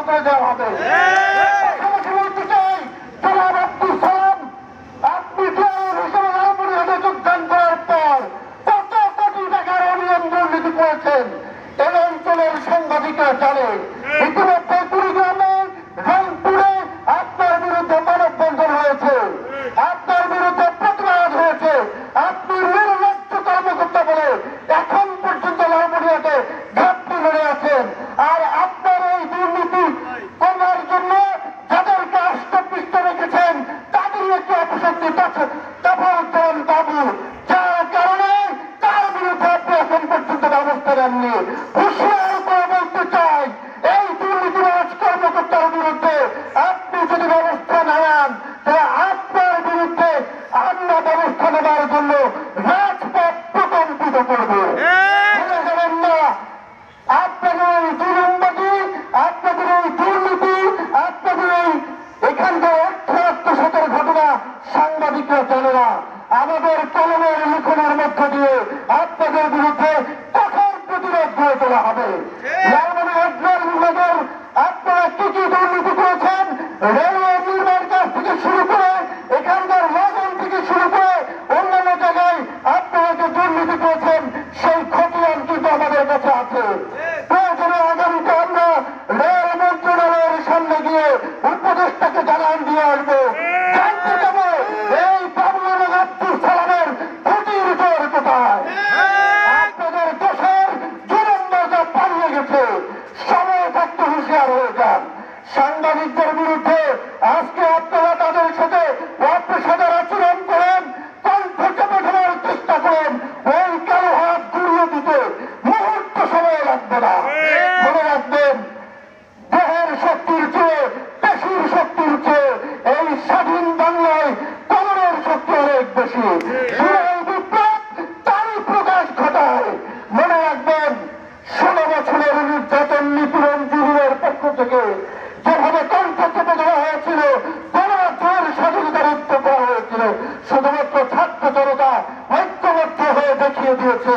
করে দেওয়া হবে। বলতে চাই, জনাব আব্দুল সালাম, আপনি চেয়ারম্যান হিসেবে লালমনিরহাটে যোগদান করার পর কত কোটি টাকার অনিয়ম দুর্নীতি করেছেন এই অঞ্চলের সাংবাদিকরা জানে। ইতিমধ্যে কুড়িগ্রামে, রংপুরে আপনার বিরুদ্ধে মানববন্ধন হয়েছে, আপনার বিরুদ্ধে প্রতিবাদ হয়েছে। আপনি নির্লজ্জ কর্মকর্তা বলে এখন পর্যন্ত লালমনিরহাটে ঘাপটি মেরে আছেন। আর আপনার এই দুর্নীতি করার জন্য যাদেরকে আষ্টপৃষ্ট রেখেছেন তাদের একটি অপশক্তি তাফাজ্জল বাবু, যার কারণে তার বিরুদ্ধে আপনি এখন পর্যন্ত ব্যবস্থা নেননি। হুঁশিয়ার করে বলতে চাই, এই দুর্নীতিবাজ কর্মকর্তার বিরুদ্ধে আপনি যদি ব্যবস্থা না নেন তাহলে আপনার বিরুদ্ধে আমরা ব্যবস্থা নেওয়ার জন্য রাজপথ প্রকম্পিত করবো। ভুলে যাবেন না, আপনাদের এই দুর্নীতি, আপনাদের এই দুর্নীতি, আপনাদের এই এখানকার অর্থ আত্মসাতের ঘটনা সাংবাদিকরা জানে না। আমাদের কলমের লিখনের মধ্য দিয়ে আপনাদের বিরুদ্ধে কঠোর প্রতিরোধ গড়ে তোলা হবে। লালমনিরহাট রেল বিভাগের আপনারা কি কি দুর্নীতি করেছেন, রেলওয়ে নির্মাণ কাজ থেকে শুরু করে এখানকার লবণ থেকে শুরু করে অন্যান্য জায়গায় আপনারা যে দুর্নীতি করেছেন সেই খতিয়ান কিন্তু আমাদের কাছে আছে। প্রয়োজনে আগামীতে আমরা রেল মন্ত্রণালয়ের সামনে গিয়ে উপদেষ্টাকে জানান দিয়ে আসবো, জানতে যাবো এই বাবু এবং আব্দুল সালামের খুঁটির জোর কোথায়। আপনাদের দেশের জুলুমবাজরা পালিয়ে গেছে, সময় থাকতে হুঁশিয়ার হয়ে যান। সাংবাদিকদের বিরুদ্ধে আজকে আপনারা তাদের সাথে অপেশাদার আচরণ করেন, কণ্ঠ চেপে ধরার চেষ্টা করেন, ওই কালো হাত ঘুরিয়ে দিতে মুহূর্ত সময় লাগবে না। মনে রাখবেন, দেহের শক্তির চেয়ে পেশির শক্তির চেয়ে এই স্বাধীন বাংলায় কলমের শক্তি অনেক বেশি। বিপ্লব তারই প্রকাশ ঘটায়। মনে রাখবেন, 16 বছরের নির্যাতন নিপীড়ন জুলুমের পক্ষ থেকে যেভাবে কণ্ঠ চেপে দেওয়া হয়েছিল, গণমাধ্যমের স্বাধীনতার উদ্যোগ করা হয়েছিল, শুধুমাত্র ছাত্র জনতা ঐক্যবদ্ধ হয়ে দেখিয়ে দিয়েছে